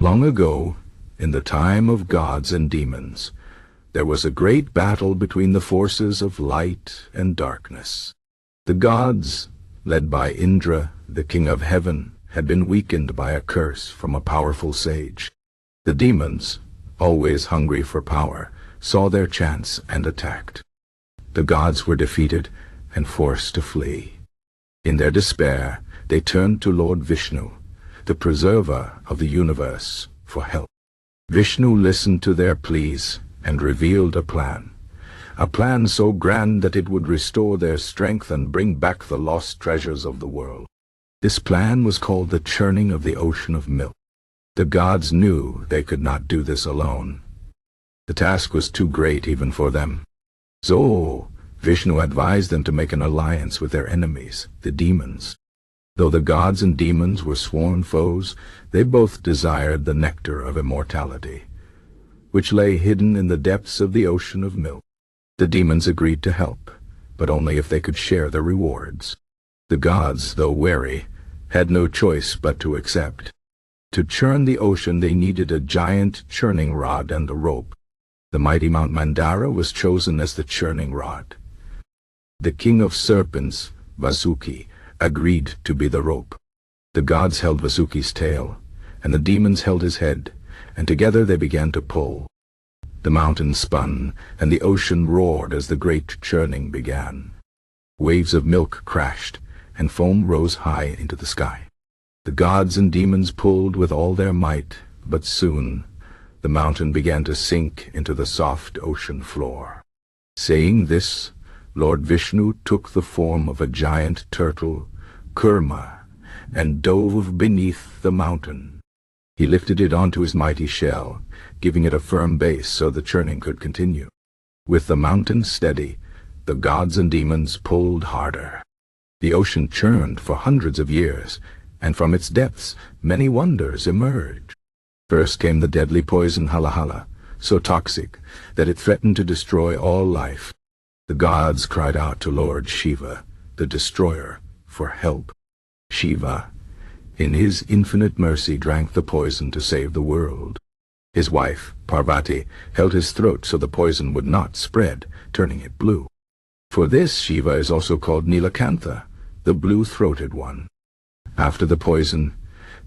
Long ago, in the time of gods and demons, there was a great battle between the forces of light and darkness. The gods, led by Indra, the king of heaven, had been weakened by a curse from a powerful sage. The demons, always hungry for power, saw their chance and attacked. The gods were defeated and forced to flee. In their despair, they turned to Lord Vishnu, the preserver of the universe, for help. Vishnu listened to their pleas and revealed a plan so grand that it would restore their strength and bring back the lost treasures of the world. This plan was called the churning of the ocean of milk. The gods knew they could not do this alone. The task was too great even for them. So, Vishnu advised them to make an alliance with their enemies, the demons. Though the gods and demons were sworn foes, they both desired the nectar of immortality, which lay hidden in the depths of the ocean of milk. The demons agreed to help, but only if they could share the rewards. The gods, though wary, had no choice but to accept. To churn the ocean they needed a giant churning rod and a rope. The mighty Mount Mandara was chosen as the churning rod. The king of serpents, Vasuki, agreed to be the rope. The gods held Vasuki's tail, and the demons held his head, and together they began to pull. The mountain spun, and the ocean roared as the great churning began. Waves of milk crashed, and foam rose high into the sky. The gods and demons pulled with all their might, but soon the mountain began to sink into the soft ocean floor. Saying this, Lord Vishnu took the form of a giant turtle, Kurma, and dove beneath the mountain. He lifted it onto his mighty shell, giving it a firm base so the churning could continue. With the mountain steady, the gods and demons pulled harder. The ocean churned for hundreds of years, and from its depths many wonders emerged. First came the deadly poison Halahala, so toxic that it threatened to destroy all life. The gods cried out to Lord Shiva, the destroyer, for help. Shiva, in his infinite mercy, drank the poison to save the world. His wife, Parvati, held his throat so the poison would not spread, turning it blue. For this, Shiva is also called Nilakantha, the blue-throated one. After the poison,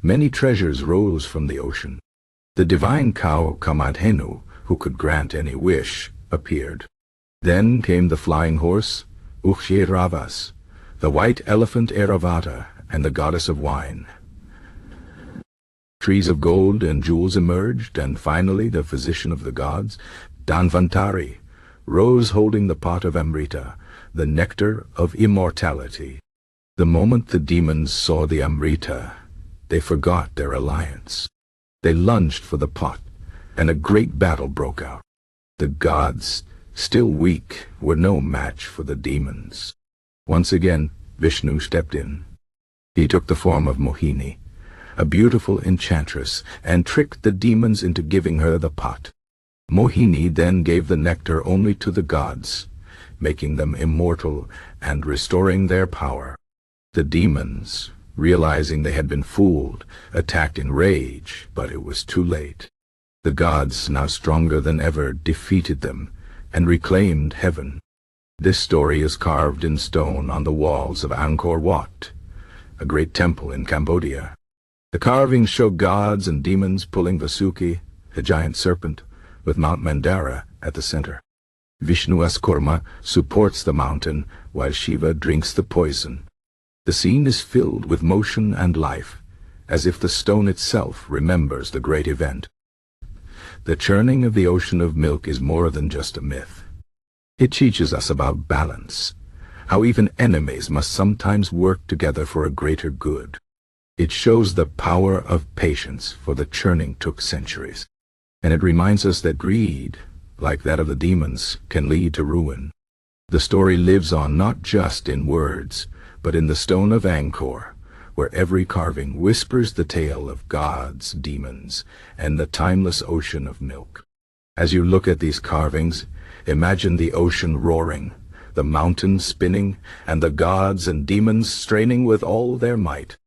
many treasures rose from the ocean. The divine cow Kamadhenu, who could grant any wish, appeared. Then came the flying horse, Airavata, the white elephant Airavata, and the goddess of wine. Trees of gold and jewels emerged, and finally the physician of the gods, Dhanvantari, rose holding the pot of Amrita, the nectar of immortality. The moment the demons saw the Amrita, they forgot their alliance. They lunged for the pot, and a great battle broke out. The gods, still weak, were no match for the demons. Once again, Vishnu stepped in. He took the form of Mohini, a beautiful enchantress, and tricked the demons into giving her the pot. Mohini then gave the nectar only to the gods, making them immortal and restoring their power. The demons, realizing they had been fooled, attacked in rage, but it was too late. The gods, now stronger than ever, defeated them and reclaimed heaven. This story is carved in stone on the walls of Angkor Wat, a great temple in Cambodia. The carvings show gods and demons pulling Vasuki, a giant serpent, with Mount Mandara at the center. Vishnu as Kurma supports the mountain while Shiva drinks the poison. The scene is filled with motion and life, as if the stone itself remembers the great event. The churning of the ocean of milk is more than just a myth. It teaches us about balance, how even enemies must sometimes work together for a greater good. It shows the power of patience, for the churning took centuries. And it reminds us that greed, like that of the demons, can lead to ruin. The story lives on not just in words, but in the stone of Angkor, where every carving whispers the tale of gods, demons, and the timeless ocean of milk. As you look at these carvings, imagine the ocean roaring, the mountains spinning, and the gods and demons straining with all their might.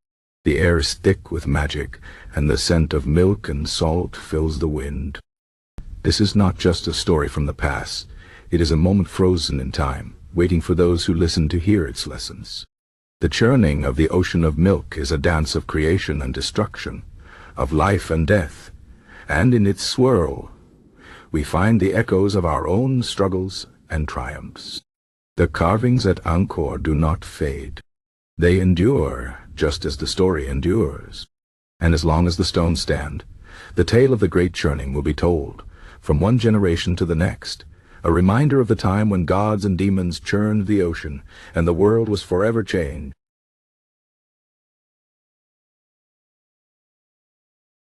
The air is thick with magic, and the scent of milk and salt fills the wind. This is not just a story from the past. It is a moment frozen in time, waiting for those who listen to hear its lessons. The churning of the ocean of milk is a dance of creation and destruction, of life and death, and in its swirl, we find the echoes of our own struggles and triumphs. The carvings at Angkor do not fade. They endure, just as the story endures. And as long as the stones stand, the tale of the great churning will be told, from one generation to the next, a reminder of the time when gods and demons churned the ocean, and the world was forever changed.